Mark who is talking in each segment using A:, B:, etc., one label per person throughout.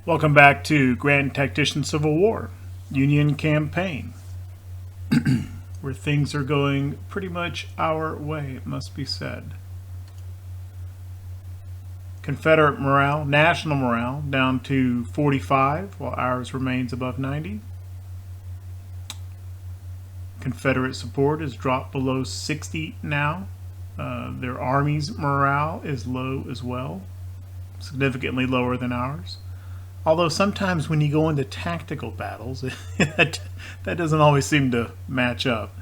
A: Welcome back to Grand Tactician Civil War, Union Campaign, where things are going pretty much our way, it must be said. Confederate morale, national morale, down to 45, while ours remains above 90. Confederate support is dropped below 60 now. Their army's morale is low as well, significantly lower than ours. Although sometimes when you go into tactical battles, that doesn't always seem to match up.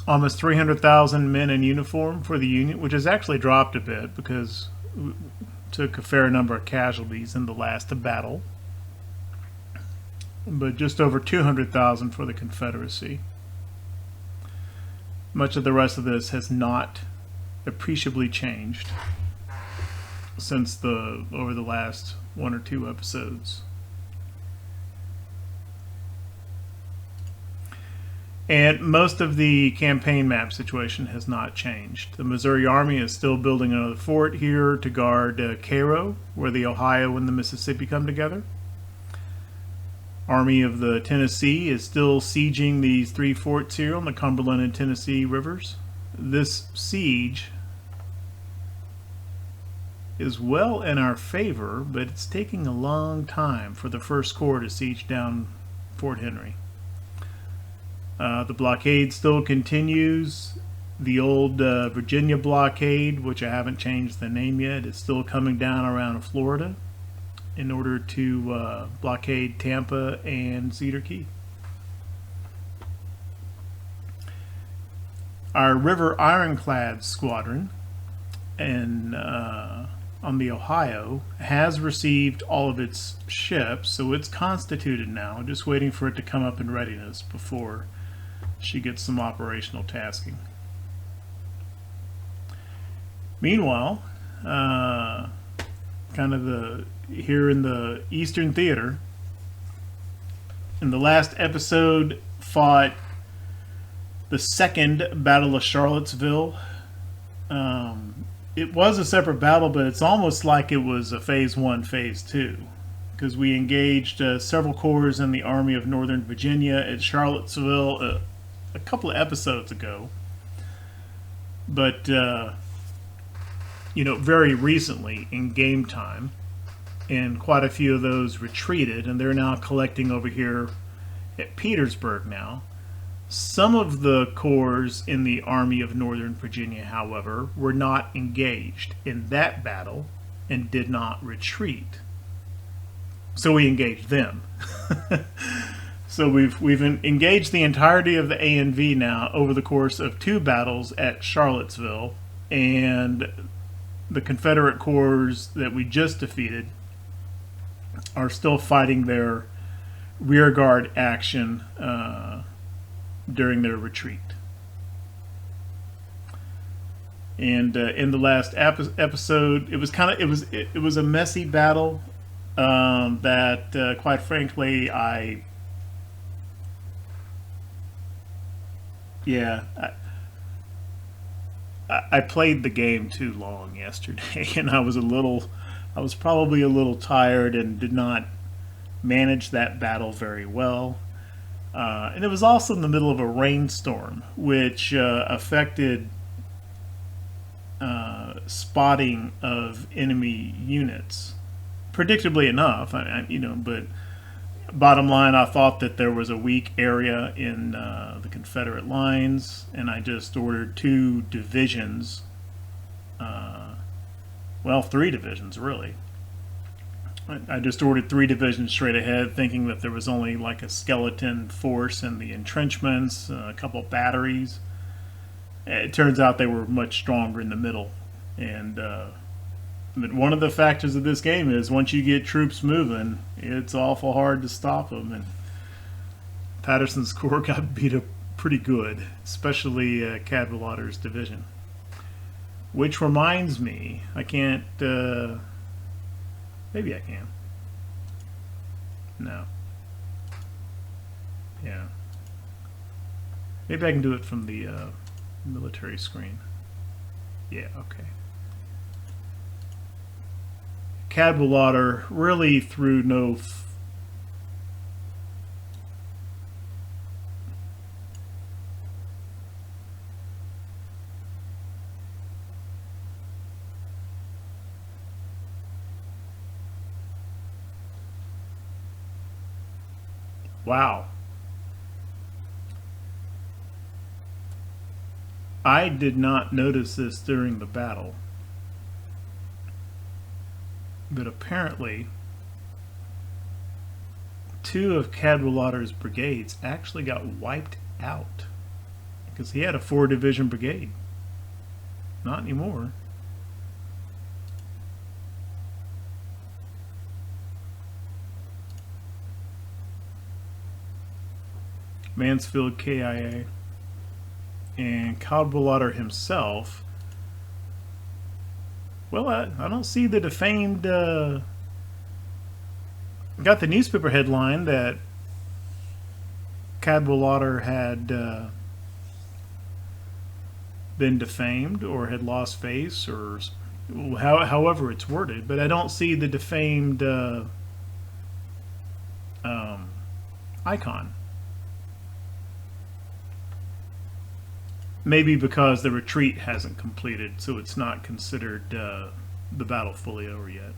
A: Almost 300,000 men in uniform for the Union, which has actually dropped a bit because we took a fair number of casualties in the last battle. But just over 200,000 for the Confederacy. Much of the rest of this has not appreciably changed since over the last one or two episodes. And most of the campaign map situation has not changed. The Missouri Army is still building another fort here to guard Cairo, where the Ohio and the Mississippi come together. Army of the Tennessee is still sieging these three forts here on the Cumberland and Tennessee rivers. This siege is well in our favor, but it's taking a long time for the First Corps to siege down Fort Henry. The blockade still continues. The old Virginia blockade, which I haven't changed the name yet, is still coming down around Florida in order to blockade Tampa and Cedar Key. Our River Ironclads squadron and on the Ohio has received all of its ships, so it's constituted now, just waiting for it to come up in readiness before she gets some operational tasking. Meanwhile, kind of here in the Eastern Theater, in the last episode fought the Second Battle of Charlottesville. It was a separate battle, but it's almost like it was a Phase 1, Phase 2, because we engaged several corps in the Army of Northern Virginia at Charlottesville a couple of episodes ago. But, very recently in game time, and quite a few of those retreated, and they're now collecting over here at Petersburg now. Some of the corps in the Army of Northern Virginia, however, were not engaged in that battle and did not retreat. So we engaged them. So we've engaged the entirety of the A&V now over the course of two battles at Charlottesville, and the Confederate corps that we just defeated are still fighting their rearguard action during their retreat. And in the last episode, it was a messy battle that quite frankly I played the game too long yesterday, and I was probably a little tired and did not manage that battle very well. And it was also in the middle of a rainstorm, which affected spotting of enemy units. Predictably enough, but bottom line, I thought that there was a weak area in the Confederate lines, and I just ordered two divisions. Three divisions, really. I just ordered three divisions straight ahead, thinking that there was only like a skeleton force in the entrenchments, a couple of batteries. It turns out they were much stronger in the middle. And but one of the factors of this game is once you get troops moving, it's awful hard to stop them. And Patterson's corps got beat up pretty good, especially Cadwallader's division. Which reminds me, I can't... maybe I can. No. Yeah. Maybe I can do it from the military screen. Yeah, okay. Cadwallader really threw no wow. I did not notice this during the battle, but apparently 2 of Cadwallader's brigades actually got wiped out because he had a 4-division brigade. Not anymore. Mansfield KIA. And Cadwallader himself, well, I don't see the defamed, got the newspaper headline that Cadwallader had been defamed or had lost face, or however it's worded, but I don't see the defamed icon. Maybe because the retreat hasn't completed, so it's not considered the battle fully over yet.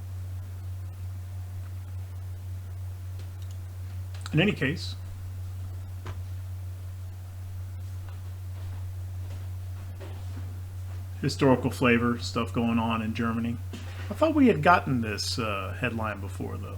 A: In any case, historical flavor stuff going on in Germany. I thought we had gotten this headline before, though.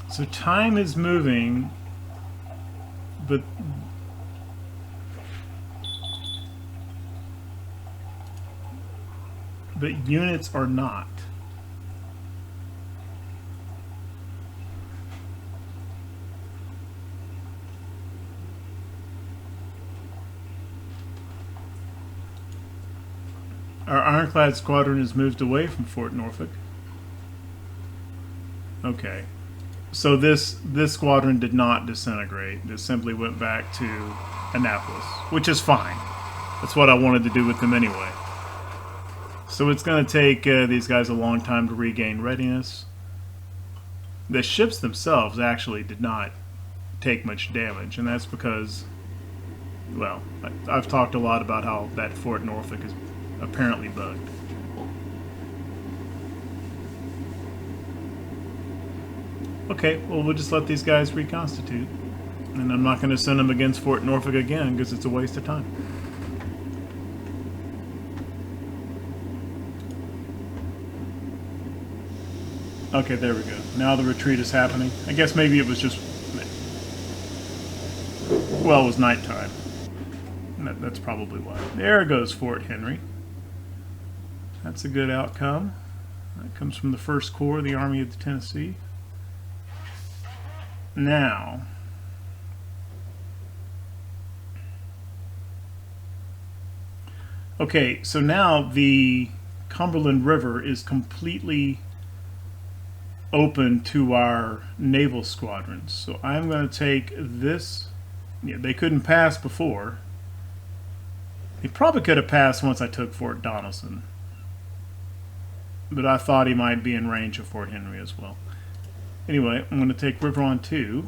A: So time is moving, but units are not. Our Ironclad squadron has moved away from Fort Norfolk. Okay. So this squadron did not disintegrate. It simply went back to Annapolis, which is fine. That's what I wanted to do with them anyway. So it's going to take these guys a long time to regain readiness. The ships themselves actually did not take much damage, and that's because, well, I've talked a lot about how that Fort Norfolk is apparently bugged. Okay, well, we'll just let these guys reconstitute. And I'm not going to send them against Fort Norfolk again because it's a waste of time. Okay, there we go. Now the retreat is happening. I guess maybe it was just... well, it was nighttime. That's probably why. There goes Fort Henry. That's a good outcome. That comes from the 1st Corps of the Army of the Tennessee. Now, okay, so now the Cumberland River is completely open to our naval squadrons. So I'm going to take this. Yeah, they couldn't pass before. He probably could have passed once I took Fort Donelson, but I thought he might be in range of Fort Henry as well. Anyway, I'm going to take Riveron 2,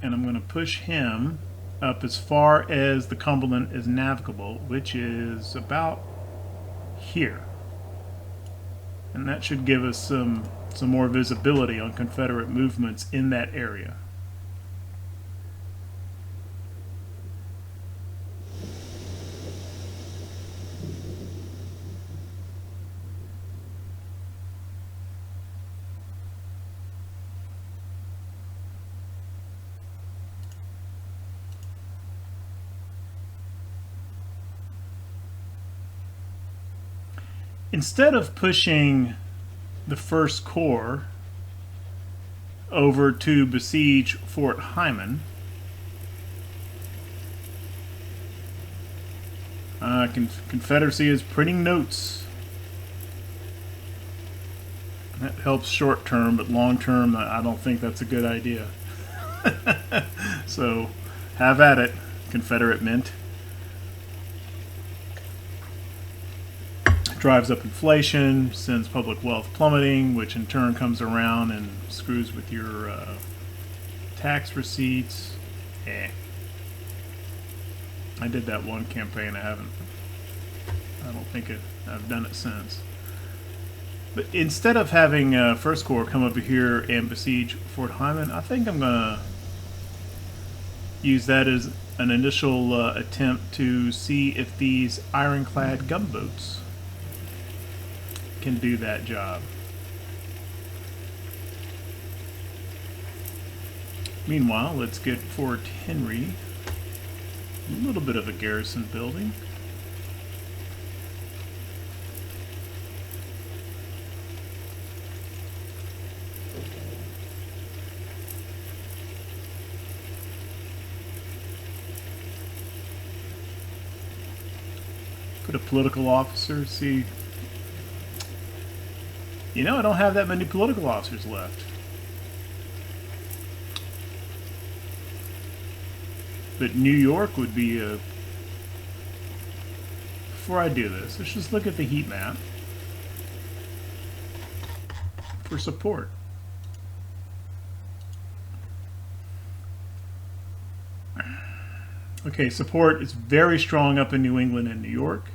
A: and I'm going to push him up as far as the Cumberland is navigable, which is about here. And that should give us some more visibility on Confederate movements in that area. Instead of pushing the 1st Corps over to besiege Fort Hyman. Confederacy is printing notes. That helps short term, but long term, I don't think that's a good idea. So, have at it, Confederate Mint. Drives up inflation, sends public wealth plummeting, which in turn comes around and screws with your tax receipts. I did that one campaign. I don't think I've done it since. But instead of having First Corps come over here and besiege Fort Hyman, I think I'm going to use that as an initial attempt to see if these Ironclad gunboats can do that job. Meanwhile, let's get Fort Henry. A little bit of a garrison building. Put a political officer, see. You know, I don't have that many political officers left. But New York would be a... Before I do this, let's just look at the heat map for support. Okay, support is very strong up in New England and New York.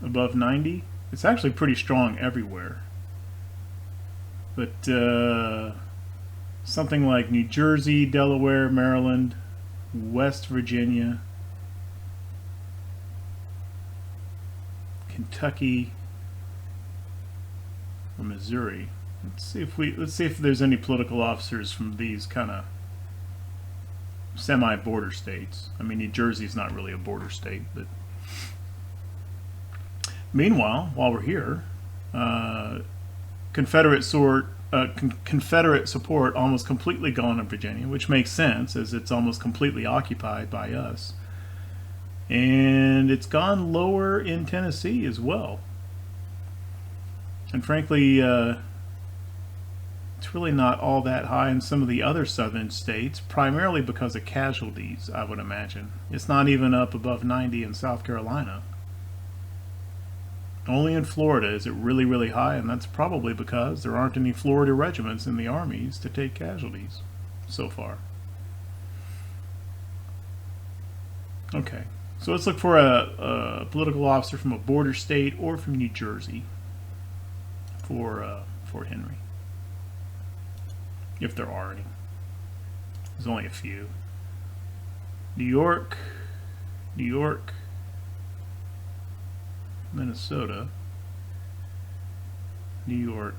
A: Above 90. It's actually pretty strong everywhere. But something like New Jersey, Delaware, Maryland, West Virginia, Kentucky, or Missouri. Let's see if there's any political officers from these kind of semi-border states. I mean, New Jersey's not really a border state, but meanwhile, while we're here, Confederate support almost completely gone in Virginia, which makes sense as it's almost completely occupied by us. And it's gone lower in Tennessee as well. And frankly, it's really not all that high in some of the other southern states, primarily because of casualties, I would imagine. It's not even up above 90 in South Carolina. Only in Florida is it really, really high, and that's probably because there aren't any Florida regiments in the armies to take casualties so far. Okay, so let's look for a political officer from a border state or from New Jersey for Fort Henry, if there are any. There's only a few. New York, Minnesota, New York.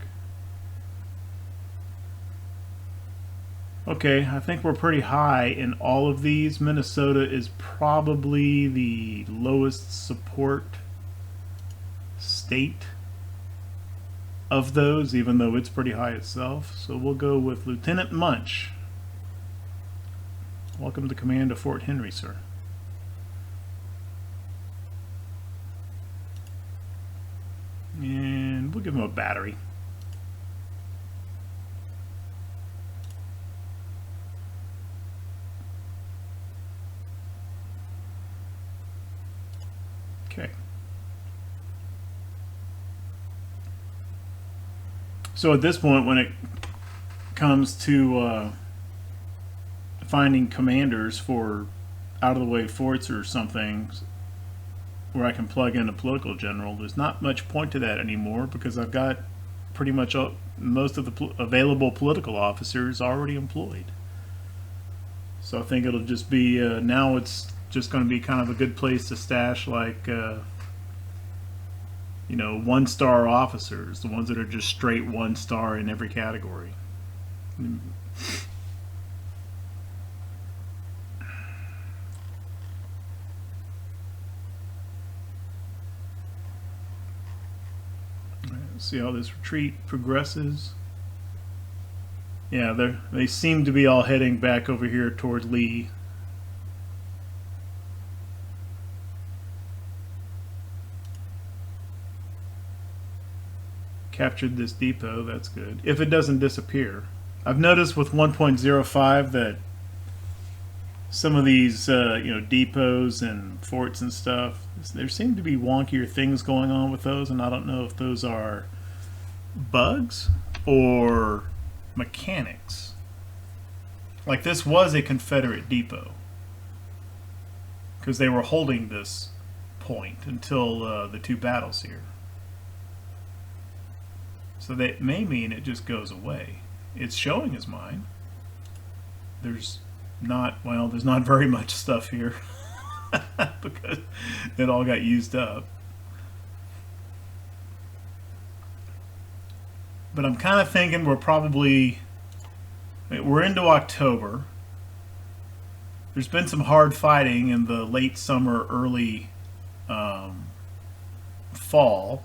A: Okay, I think we're pretty high in all of these. Minnesota is probably the lowest support state of those, even though it's pretty high itself. So we'll go with Lieutenant Munch. Welcome to command of Fort Henry, sir. And we'll give him a battery. Okay. So at this point, when it comes to finding commanders for out-of-the-way forts or something where I can plug in a political general, there's not much point to that anymore because I've got pretty much most of the available political officers already employed. So I think it'll just be, now it's just going to be kind of a good place to stash, like, you know, one-star officers, the ones that are just straight one-star in every category. See how this retreat progresses. Yeah, they seem to be all heading back over here toward Lee. Captured this depot, that's good. If it doesn't disappear. I've noticed with 1.05 that some of these depots and forts and stuff, there seem to be wonkier things going on with those, and I don't know if those are bugs or mechanics. Like this was a Confederate depot because they were holding this point until the two battles here. So that may mean it just goes away. It's showing as mine. There's not very much stuff here because it all got used up. But I'm kind of thinking we're into October. There's been some hard fighting in the late summer, early fall.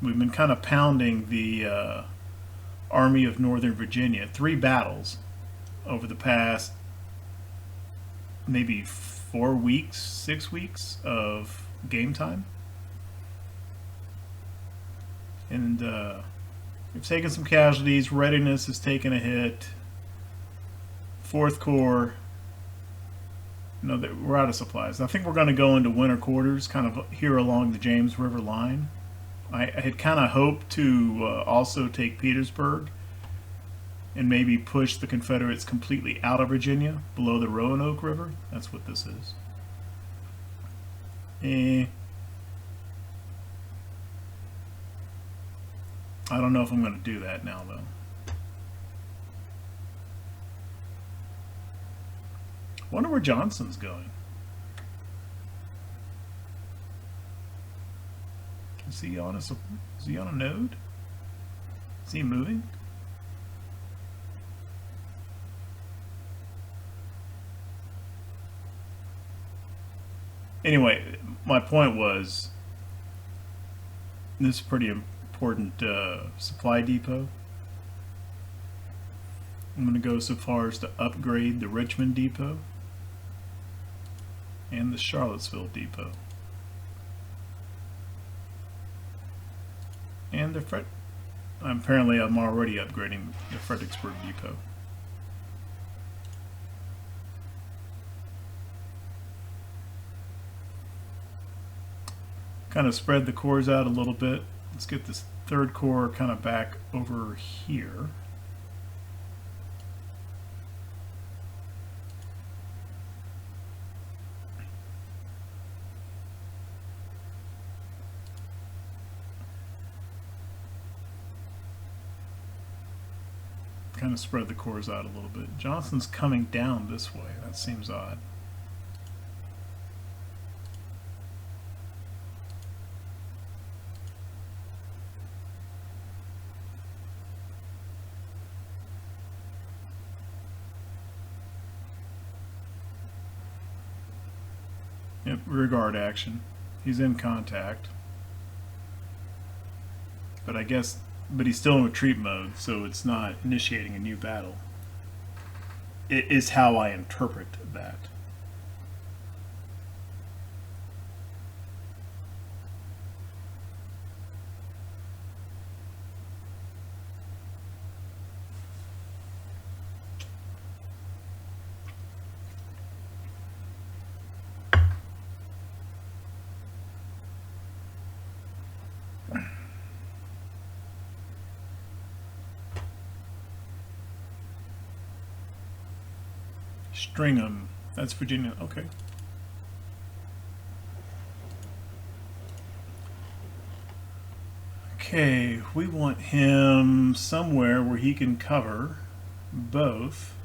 A: We've been kind of pounding the Army of Northern Virginia. 3 battles over the past maybe 4 weeks, 6 weeks of game time. And we've taken some casualties. Readiness has taken a hit. 4th Corps, we're out of supplies. I think we're going to go into winter quarters kind of here along the James River line. I had kind of hoped to also take Petersburg and maybe push the Confederates completely out of Virginia below the Roanoke River. That's what this is. I don't know if I'm going to do that now, though. Wonder where Johnson's going. Is he on a node? Is he moving? Anyway, my point was this is a pretty important supply depot. I'm going to go so far as to upgrade the Richmond depot and the Charlottesville depot. And apparently I'm already upgrading the Fredericksburg depot. Kind of spread the corps out a little bit. Let's get this 3rd Corps kind of back over here. Kind of spread the corps out a little bit. Johnson's coming down this way. That seems odd. Yep, rear guard action. He's in contact. But he's still in retreat mode, so it's not initiating a new battle. It is how I interpret that. Stringham. That's Virginia. Okay. Okay, we want him somewhere where he can cover both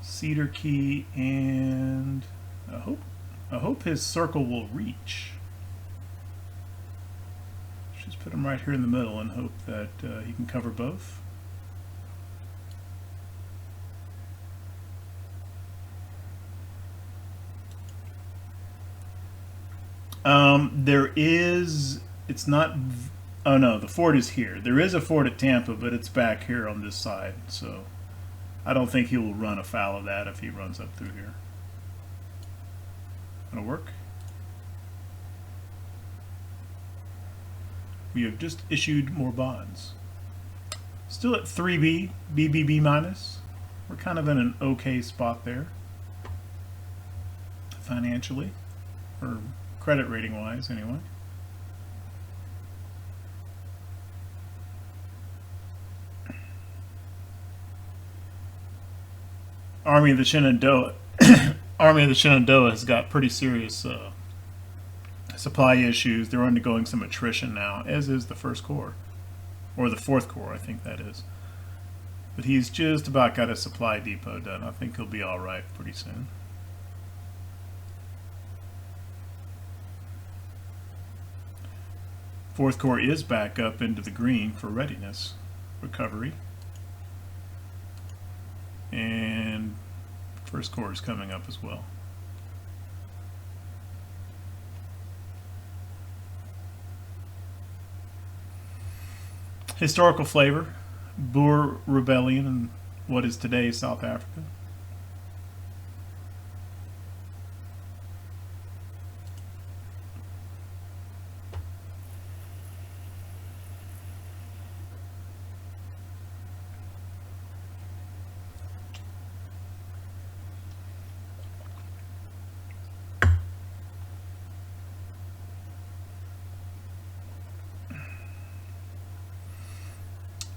A: Cedar Key and I hope his circle will reach. Just put him right here in the middle and hope that he can cover both. It's not Oh no, the fort is here. There is a fort at Tampa, but it's back here on this side. So I don't think he will run afoul of that if he runs up through here. Gonna work. We have just issued more bonds. Still at 3B, BBB minus. We're kind of in an okay spot there. Financially, or credit rating wise anyway. Army of the Shenandoah Army of the Shenandoah has got pretty serious supply issues. They're undergoing some attrition now, as is the First Corps, or the Fourth Corps, I think that is. But he's just about got his supply depot done. I think he'll be all right pretty soon. Fourth Corps is back up into the green for readiness recovery. And First Corps is coming up as well. Historical flavor, Boer Rebellion in what is today South Africa.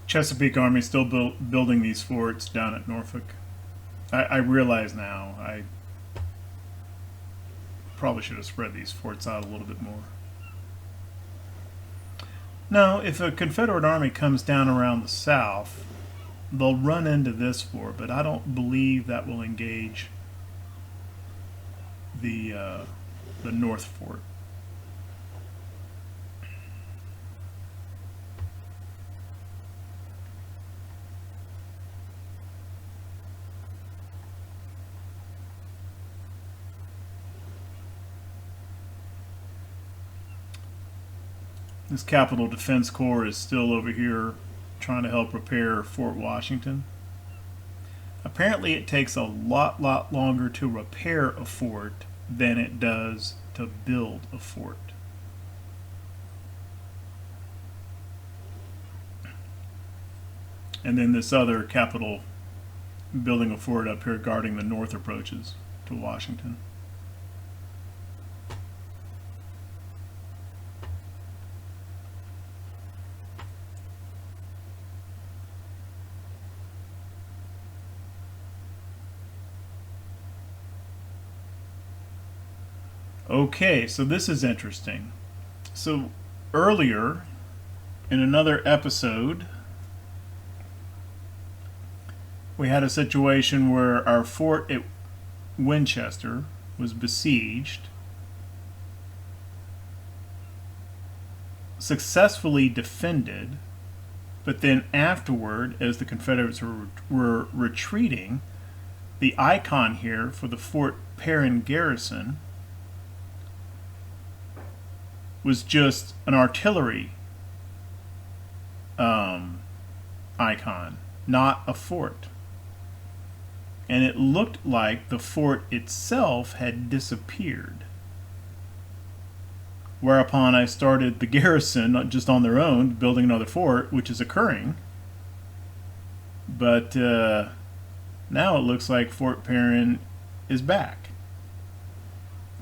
A: Chesapeake Army still building these forts down at Norfolk. I realize now I probably should have spread these forts out a little bit more. Now, if a Confederate army comes down around the south, they'll run into this fort, but I don't believe that will engage the North Fort. This Capitol Defense Corps is still over here trying to help repair Fort Washington. Apparently it takes a lot longer to repair a fort than it does to build a fort. And then this other Capitol building a fort up here guarding the north approaches to Washington. Okay, so this is interesting. So earlier in another episode, we had a situation where our fort at Winchester was besieged, successfully defended, but then afterward, as the Confederates were retreating, the icon here for the Fort Perrin garrison was just an artillery icon, not a fort. And it looked like the fort itself had disappeared. Whereupon I started the garrison just on their own, building another fort, which is occurring. But now it looks like Fort Perrin is back.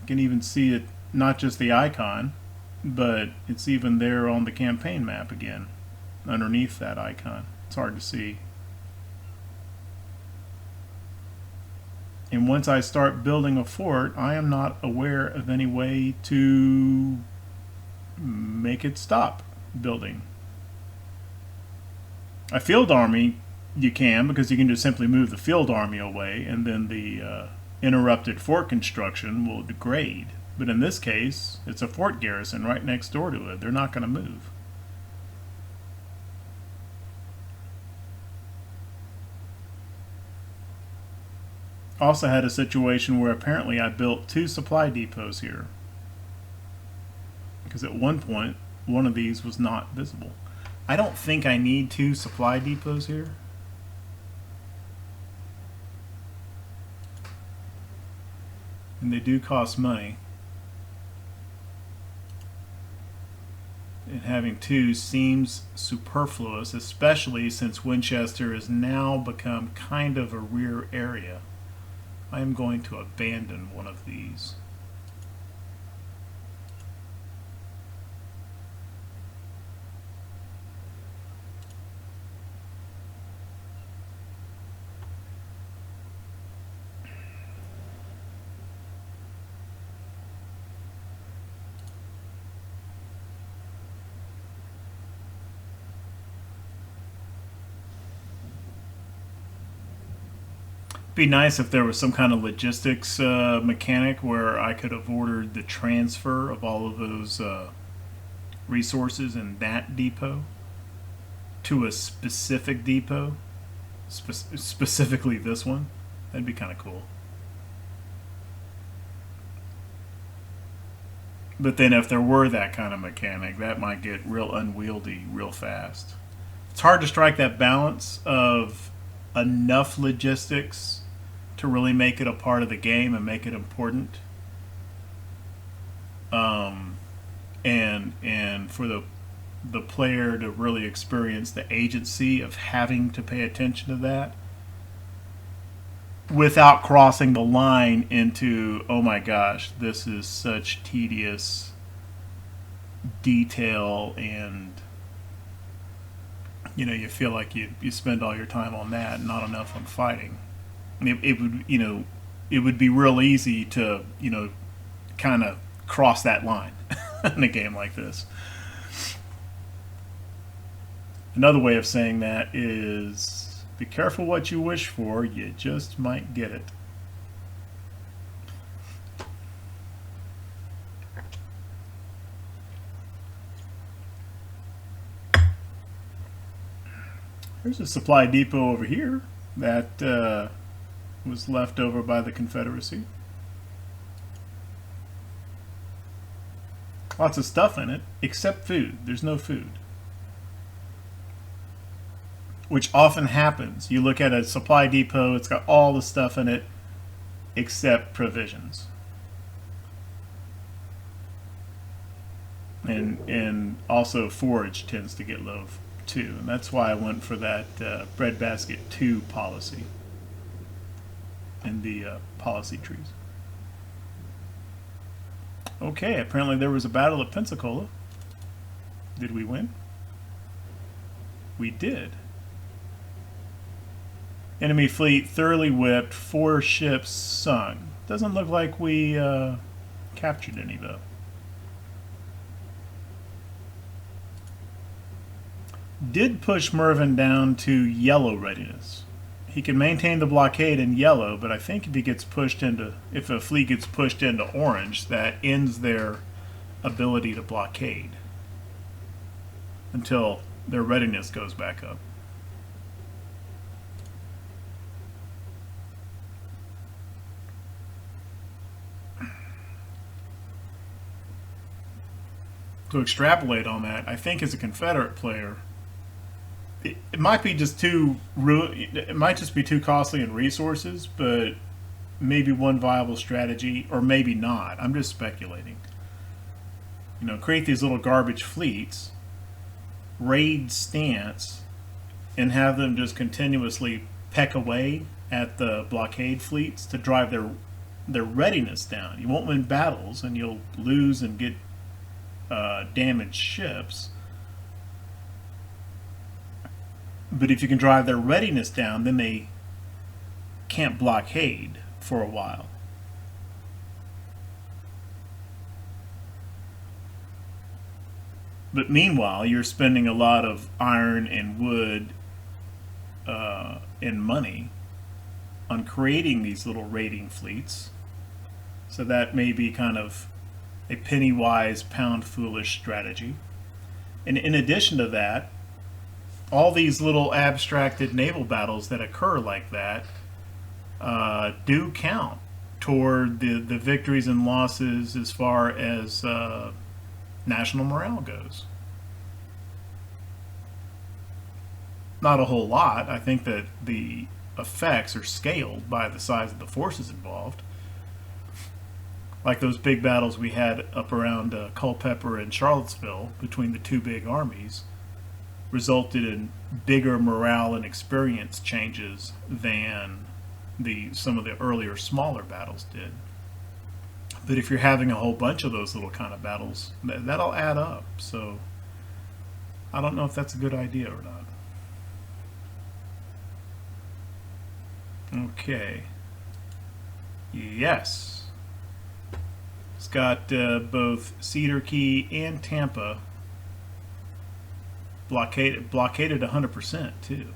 A: You can even see it, not just the icon, but it's even there on the campaign map again, underneath that icon. It's hard to see. And once I start building a fort, I am not aware of any way to make it stop building. A field army, you can, because you can just simply move the field army away, and then the interrupted fort construction will degrade. But in this case, it's a fort garrison right next door to it. They're not going to move. Also had a situation where apparently I built 2 supply depots here. Because at one point, one of these was not visible. I don't think I need 2 supply depots here. And they do cost money. And having 2 seems superfluous, especially since Winchester has now become kind of a rear area. I am going to abandon one of these. Be nice if there was some kind of logistics mechanic where I could have ordered the transfer of all of those resources in that depot to a specific depot, specifically this one. That'd be kind of cool. But then if there were that kind of mechanic, that might get real unwieldy real fast. It's hard to strike that balance of enough logistics to really make it a part of the game and make it important, and for the player to really experience the agency of having to pay attention to that without crossing the line into, oh my gosh, this is such tedious detail, and you feel like you spend all your time on that and not enough on fighting. It would it would be real easy to kind of cross that line in a game like this. Another way of saying that is, be careful what you wish for, you just might get it. There's a supply depot over here that was left over by the Confederacy. Lots of stuff in it, except food. There's no food. Which often happens. You look at a supply depot, it's got all the stuff in it except provisions. And also forage tends to get low too. And that's why I went for that breadbasket 2 policy in the policy trees. Okay, apparently there was a battle at Pensacola. Did we win? We did. Enemy fleet thoroughly whipped, 4 ships sunk. Doesn't look like we captured any though. Did push Mervyn down to yellow readiness. He can maintain the blockade in yellow, but I think if a fleet gets pushed into orange, that ends their ability to blockade until their readiness goes back up. To extrapolate on that, I think as a Confederate player, it might be just it might just be too costly in resources, but maybe one viable strategy, or maybe not. I'm just speculating. Create these little garbage fleets, raid stance, and have them just continuously peck away at the blockade fleets to drive their readiness down. You won't win battles, and you'll lose and get damaged ships. But if you can drive their readiness down, then they can't blockade for a while. But meanwhile, you're spending a lot of iron and wood and money on creating these little raiding fleets. So that may be kind of a penny-wise, pound-foolish strategy. And in addition to that, all these little abstracted naval battles that occur like that do count toward the victories and losses as far as national morale goes. Not a whole lot. I think that the effects are scaled by the size of the forces involved. Like those big battles we had up around Culpeper and Charlottesville between the two big armies resulted in bigger morale and experience changes than some of the earlier smaller battles did. But if you're having a whole bunch of those little kind of battles, that'll add up. So I don't know if that's a good idea or not. Okay. Yes. It's got both Cedar Key and Tampa blockaded 100% too.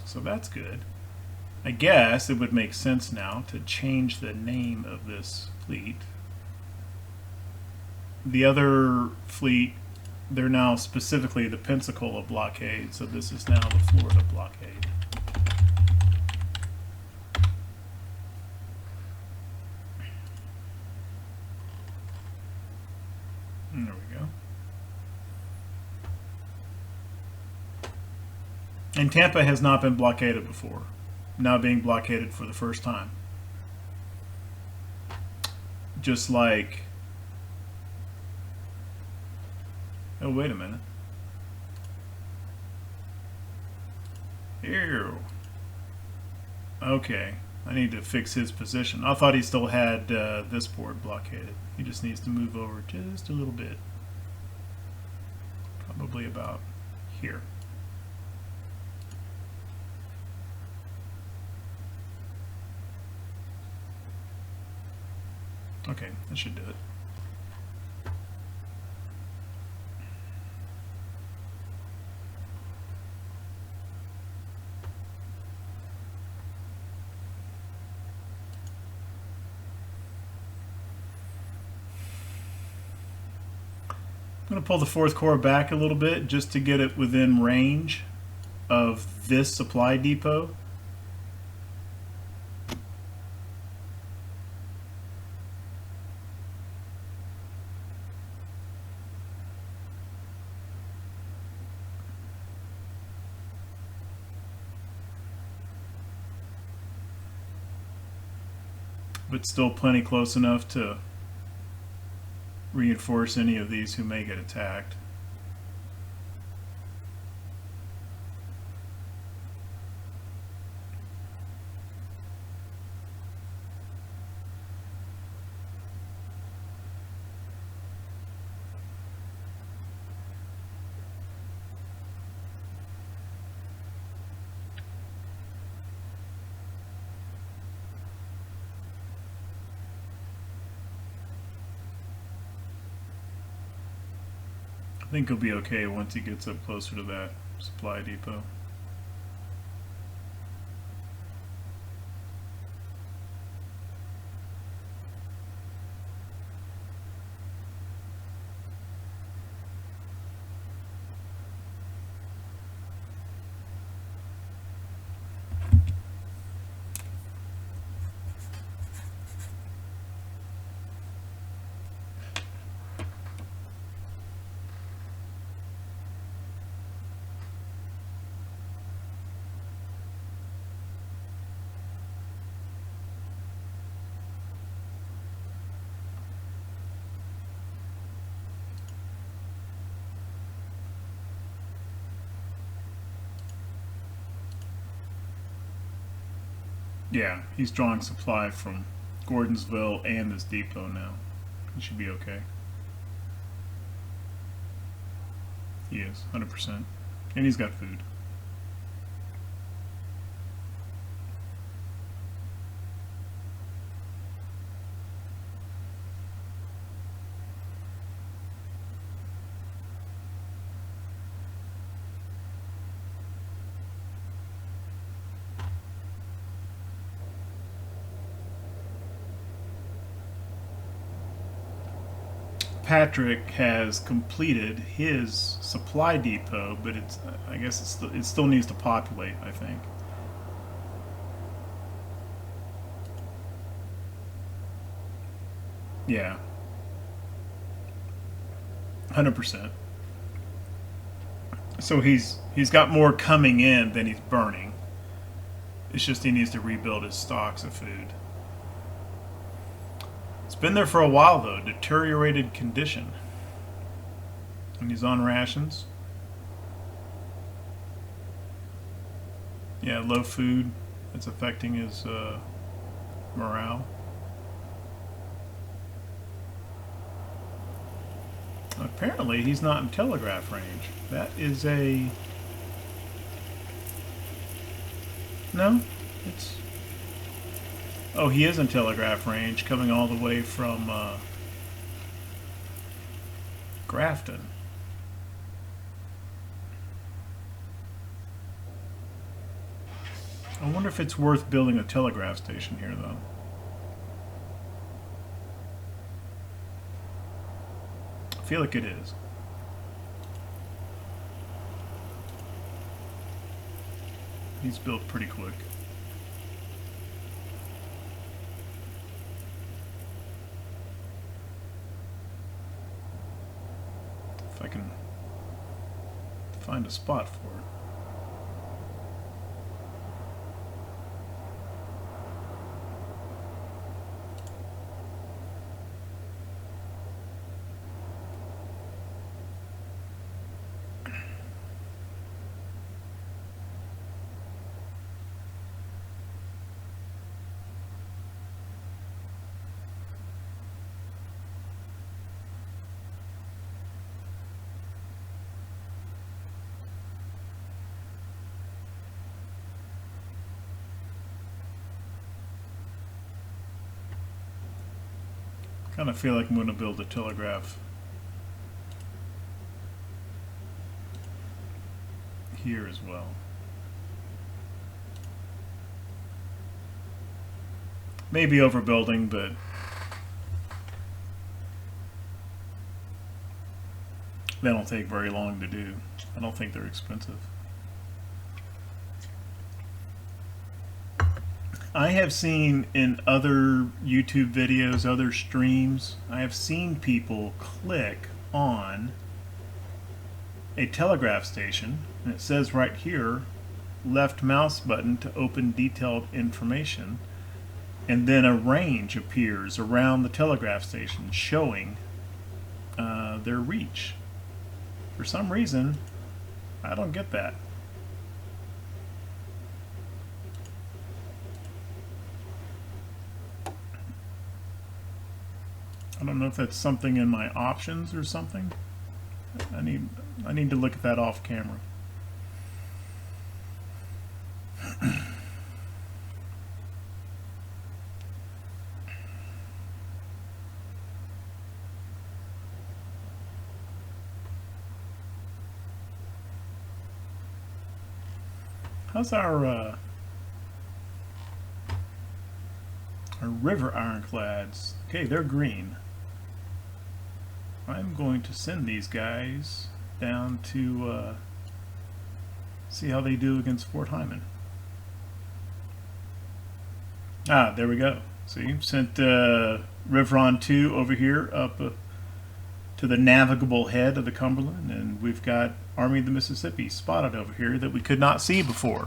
A: So that's good. I guess it would make sense now to change the name of this fleet. The other fleet, they're now specifically the Pensacola blockade, so this is now the Florida blockade. There we go. And Tampa has not been blockaded before. Now being blockaded for the first time. Just like... Oh, wait a minute. Ew. Okay. I need to fix his position. I thought he still had this board blockaded. He just needs to move over just a little bit. Probably about here. Okay, that should do it. I'm going to pull the 4th Corps back a little bit just to get it within range of this supply depot. But still plenty close enough to reinforce any of these who may get attacked. I think he'll be okay once he gets up closer to that supply depot. Yeah, he's drawing supply from Gordonsville and this depot now. He should be okay. He is, 100%. And he's got food. Patrick has completed his supply depot, but I guess it still needs to populate, I think. Yeah. 100%. So he's got more coming in than he's burning. It's just he needs to rebuild his stocks of food. It's been there for a while though, deteriorated condition. And he's on rations. Yeah, low food. It's affecting his morale. Apparently he's not in telegraph range. That is a... No, it's... Oh, he is in telegraph range, coming all the way from Grafton. I wonder if it's worth building a telegraph station here, though. I feel like it is. He's built pretty quick. If I can find a spot for it. I kind of feel like I'm going to build a telegraph here as well. Maybe overbuilding, but they don't take very long to do. I don't think they're expensive. I have seen in other YouTube videos, other streams, I have seen people click on a telegraph station, and it says right here, left mouse button to open detailed information, and then a range appears around the telegraph station showing their reach. For some reason, I don't get that. I don't know if that's something in my options or something. I need to look at that off camera. How's our river ironclads? Okay, they're green. I'm going to send these guys down to see how they do against Fort Hyman. Ah, there we go. See, sent Riveron 2 over here up to the navigable head of the Cumberland, and we've got Army of the Mississippi spotted over here that we could not see before.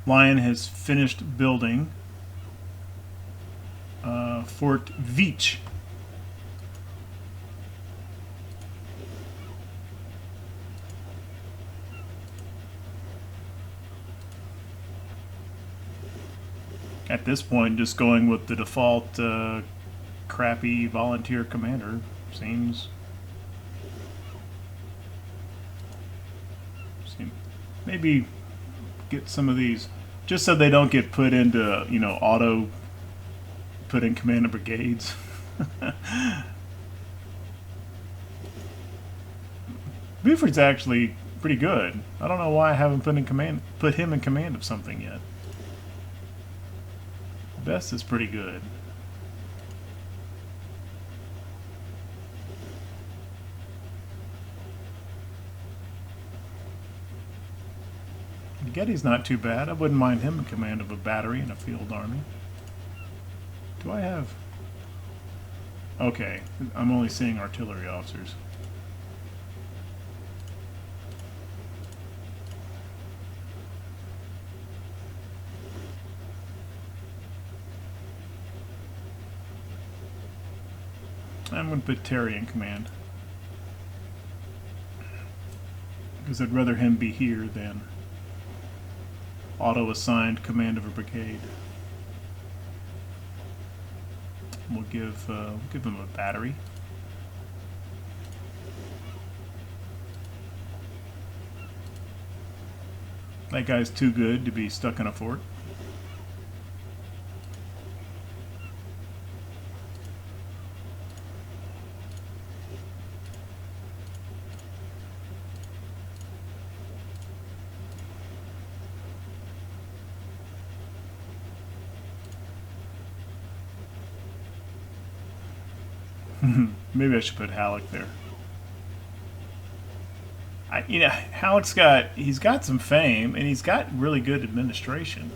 A: Lyon has finished building Fort Veach. At this point, just going with the default crappy volunteer commander seems maybe get some of these just so they don't get put into, you know, auto put in command of brigades. Buford's actually pretty good. I don't know why I haven't put him in command of something yet. Best is pretty good. Getty's not too bad. I wouldn't mind him in command of a battery in a field army. Do I have... Okay, I'm only seeing artillery officers. I'm going to put Terry in command, because I'd rather him be here than auto-assigned command of a brigade. We'll give him a battery. That guy's too good to be stuck in a fort. Maybe I should put Halleck there. He's got some fame and he's got really good administration,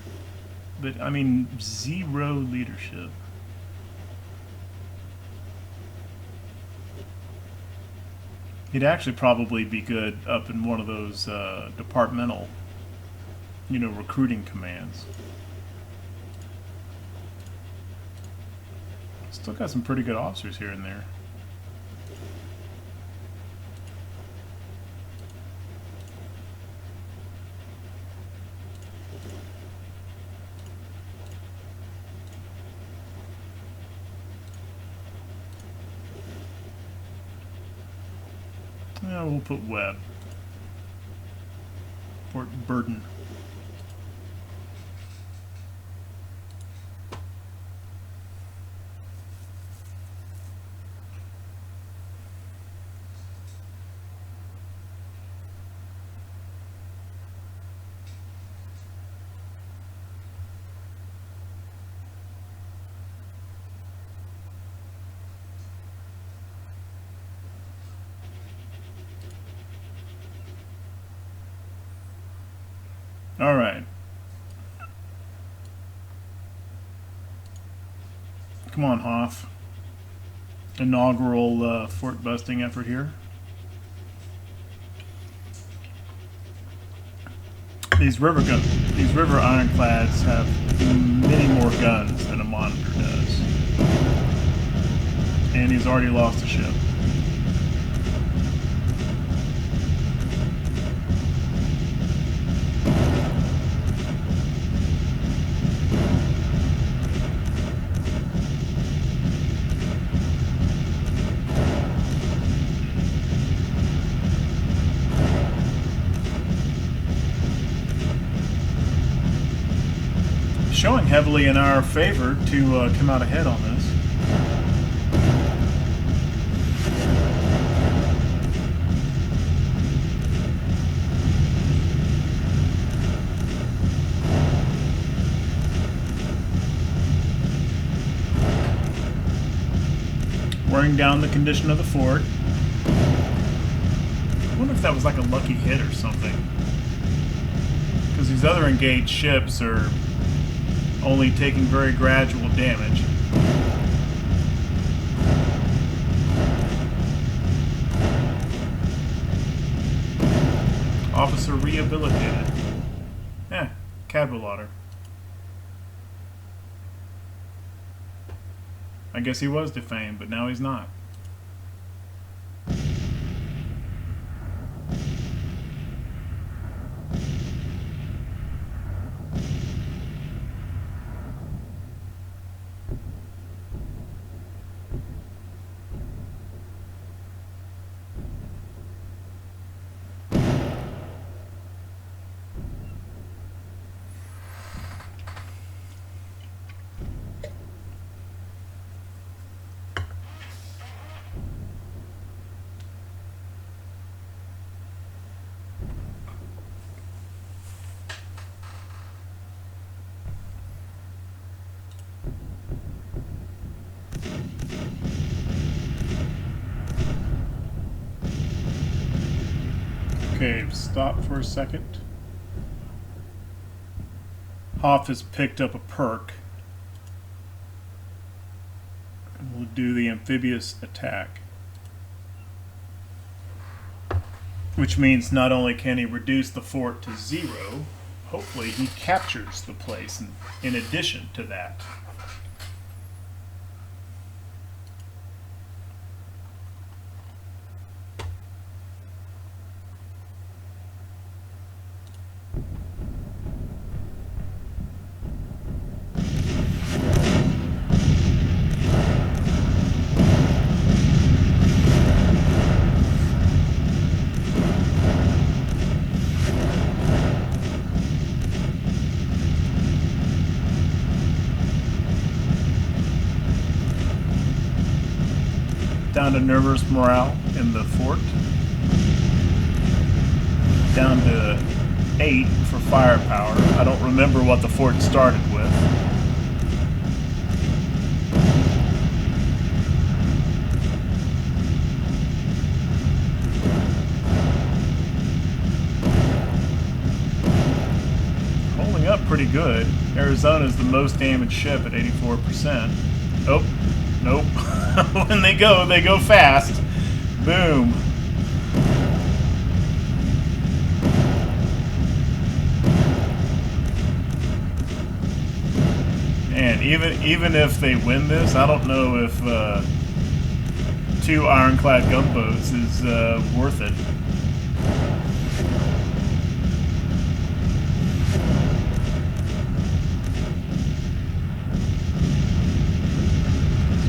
A: but I mean, zero leadership. He'd actually probably be good up in one of those departmental, recruiting commands. Still got some pretty good officers here and there. Yeah, we'll put Webb. Fort Burden. All right. Come on, Hoff. Inaugural fort busting effort here. These river ironclads have many more guns than a Monitor does, and he's already lost a ship. Showing heavily in our favor to come out ahead on this. Wearing down the condition of the fort. I wonder if that was like a lucky hit or something. Because these other engaged ships are only taking very gradual damage. Officer rehabilitated. Cadwallader. I guess he was defamed, but now he's not. Okay, stop for a second. Hoff has picked up a perk. And we'll do the amphibious attack. Which means not only can he reduce the fort to 0, hopefully he captures the place in addition to that. Down to nervous morale in the fort. Down to 8 for firepower. I don't remember what the fort started with. Holding up pretty good. Arizona's the most damaged ship at 84%. Oh, nope. When they go fast. Boom. And even if they win this, I don't know if 2 Ironclad gunboats is worth it.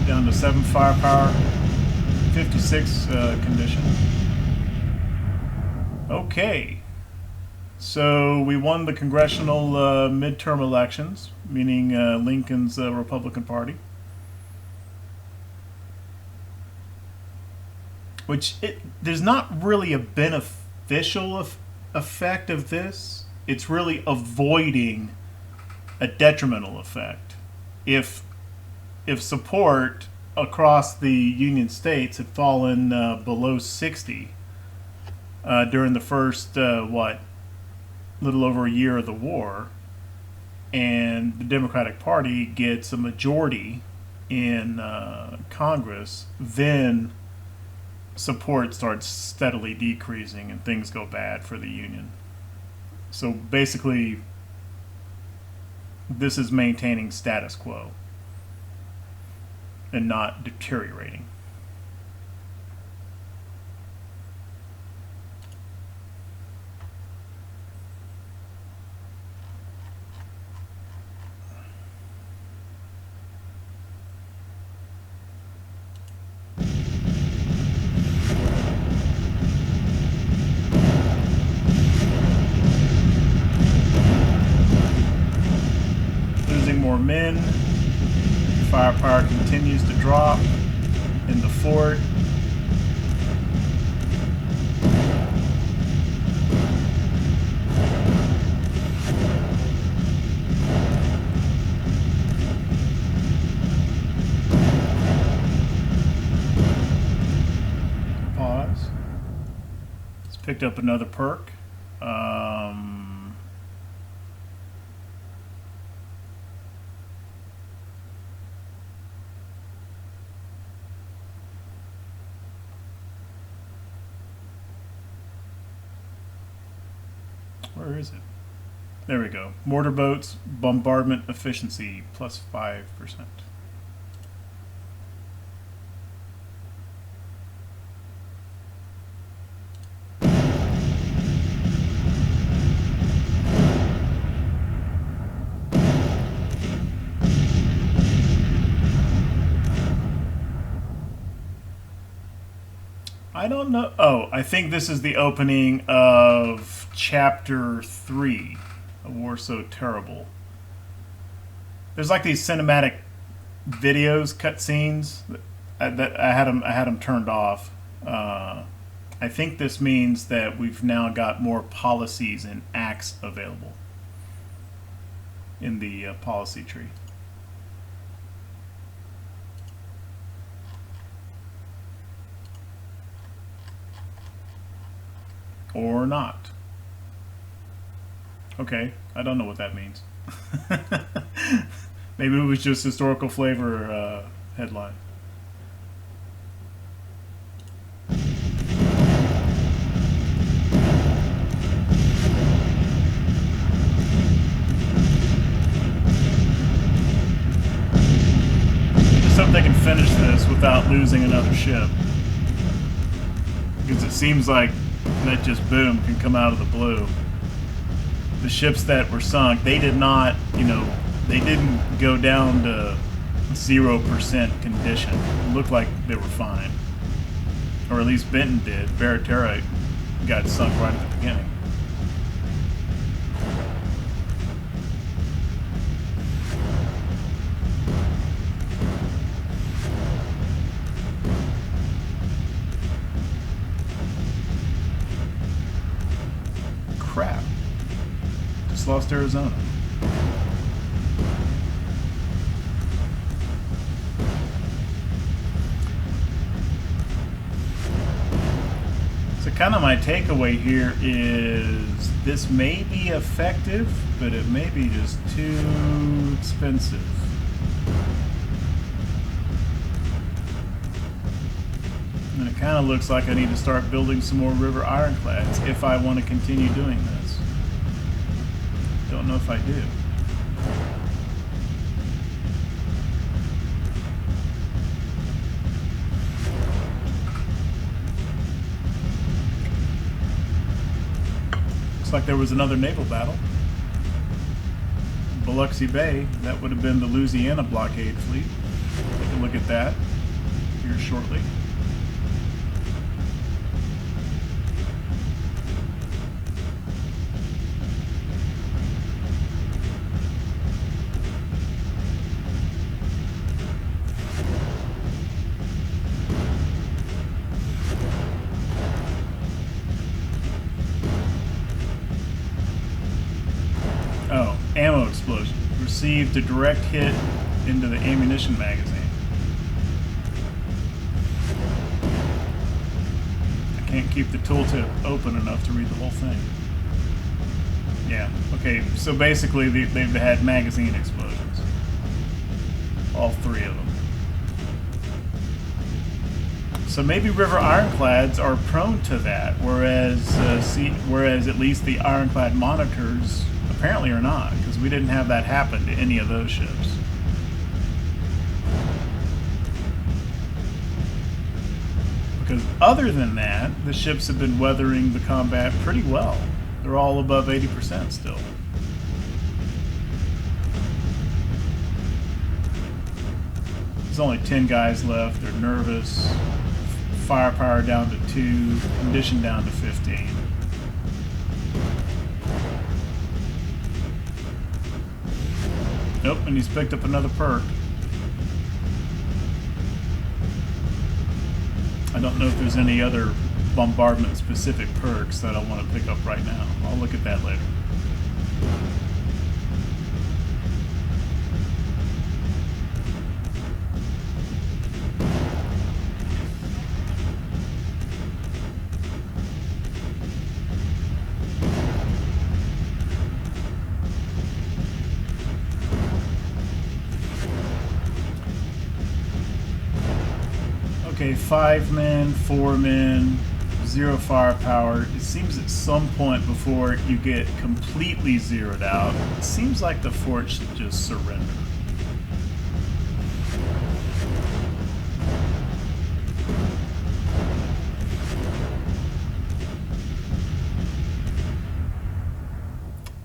A: Down to 7 firepower, 56 condition. Okay, so we won the congressional midterm elections, meaning Lincoln's Republican Party. Which, there's not really a beneficial effect of this. It's really avoiding a detrimental effect. If support across the Union states had fallen below 60 during the first, little over a year of the war, and the Democratic Party gets a majority in Congress, then support starts steadily decreasing and things go bad for the Union. So basically, this is maintaining status quo and not deteriorating. Losing more men. Firepower continues to drop in the fort. Pause. It's picked up another perk. Where is it? There we go. Mortar boats, bombardment efficiency, plus 5%. I don't know. Oh, I think this is the opening of Chapter 3, A War So Terrible. There's like these cinematic videos, cutscenes that I had them turned off. I think this means that we've now got more policies and acts available in the policy tree. Or not. Okay, I don't know what that means. Maybe it was just historical flavor headline. Just hope they can finish this without losing another ship. Because it seems like that just boom can come out of the blue. The ships that were sunk, they did not, they didn't go down to 0% condition. It looked like they were fine. Or at least Benton did. Barraterra got sunk right at the beginning. Crap. Just lost Arizona. So kind of my takeaway here is this may be effective, but it may be just too expensive. And it kind of looks like I need to start building some more river ironclads if I want to continue doing this. Don't know if I do. Looks like there was another naval battle. Biloxi Bay, that would have been the Louisiana blockade fleet. Take a look at that here shortly. Oh, ammo explosion. Received a direct hit into the ammunition magazine. I can't keep the tooltip open enough to read the whole thing. Yeah, okay, so basically they've had magazine explosions. All three of them. So maybe river ironclads are prone to that, whereas at least the ironclad monitors apparently are not, because we didn't have that happen to any of those ships. Because other than that, the ships have been weathering the combat pretty well. They're all above 80% still. There's only 10 guys left. They're nervous. Firepower down to 2. Condition down to 15. Nope, and he's picked up another perk. I don't know if there's any other bombardment specific perks that I want to pick up right now. I'll look at that later. Okay, 5 men, 4 men, 0 firepower. It seems at some point before you get completely zeroed out, it seems like the fort should just surrender.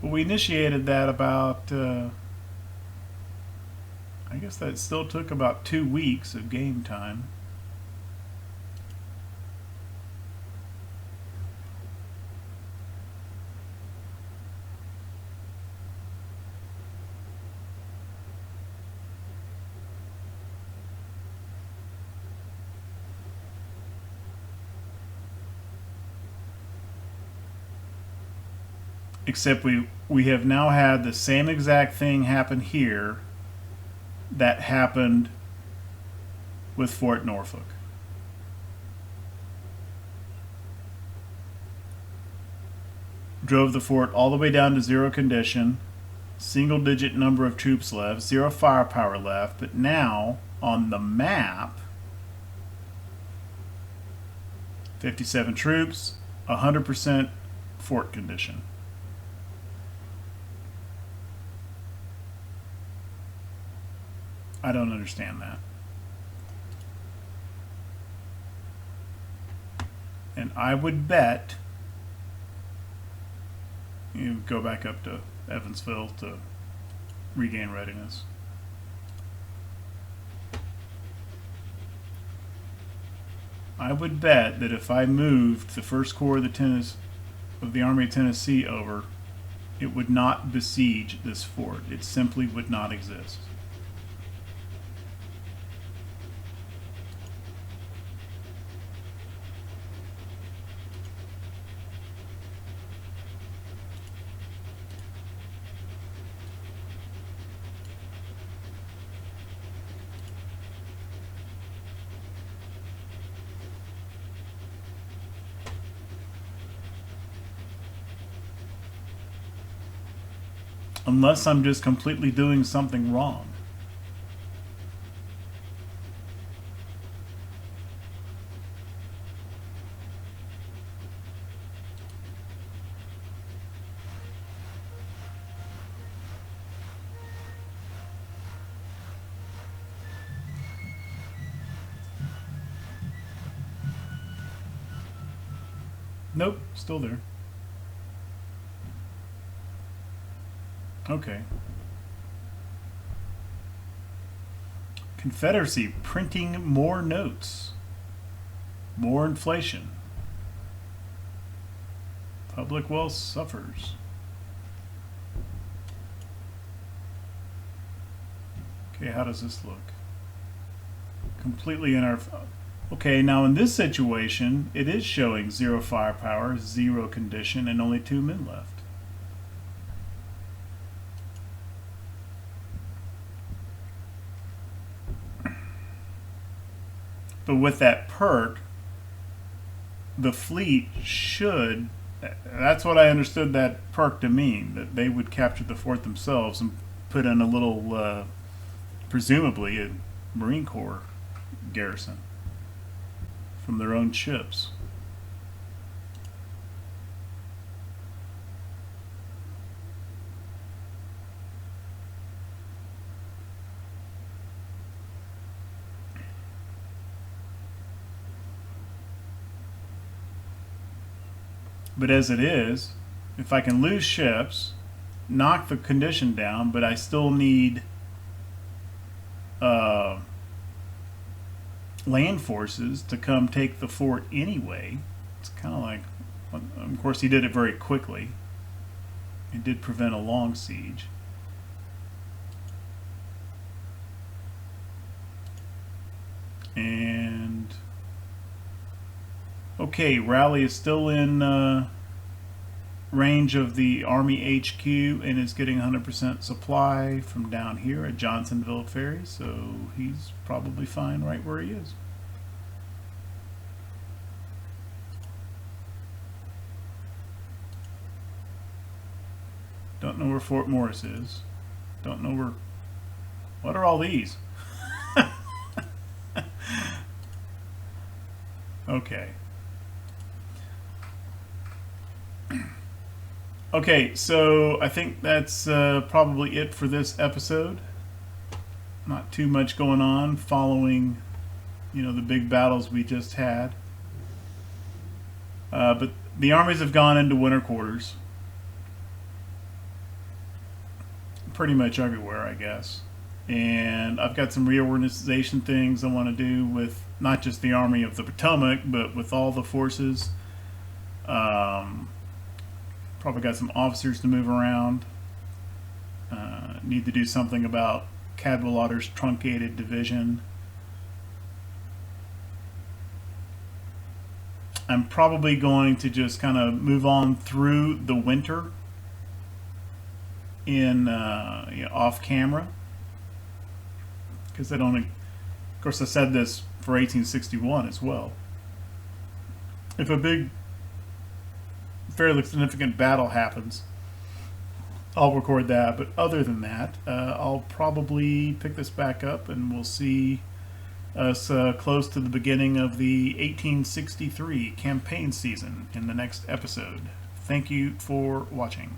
A: We initiated that about, I guess that still took about 2 weeks of game time. Except we have now had the same exact thing happen here that happened with Fort Norfolk. drove the fort all the way down to zero condition, single digit number of troops left, zero firepower left, but now on the map, 57 troops, 100% fort condition. I don't understand that. And I would bet, you go back up to Evansville to regain readiness. I would bet that if I moved the First Corps of the Army of Tennessee over, it would not besiege this fort. It simply would not exist. Unless I'm just completely doing something wrong. Nope, still there. Okay. Confederacy printing more notes. More inflation. Public wealth suffers. Okay, how does this look? Completely in our... Okay, now in this situation, it is showing zero firepower, zero condition, and only 2 men left. But with that perk, the fleet should, that's what I understood that perk to mean, that they would capture the fort themselves and put in a little, presumably a Marine Corps garrison from their own ships. But as it is, if I can lose ships, knock the condition down, but I still need land forces to come take the fort anyway. It's kind of like, of course he did it very quickly. It did prevent a long siege. And okay, Raleigh is still in range of the Army HQ and is getting 100% supply from down here at Johnsonville Ferry, so he's probably fine right where he is. Don't know where Fort Morris is. Don't know where... What are all these? Okay. Okay, so I think that's probably it for this episode. Not too much going on following, you know, the big battles we just had. But the armies have gone into winter quarters. Pretty much everywhere, I guess. And I've got some reorganization things I want to do with not just the Army of the Potomac, but with all the forces. Probably got some officers to move around. Need to do something about Cadwalader's truncated division. I'm probably going to just kind of move on through the winter in you know, off camera, because I don't. Of course, I said this for 1861 as well. If a big fairly significant battle happens, I'll record that. But other than that, I'll probably pick this back up, and we'll see us close to the beginning of the 1863 campaign season in the next episode. Thank you for watching.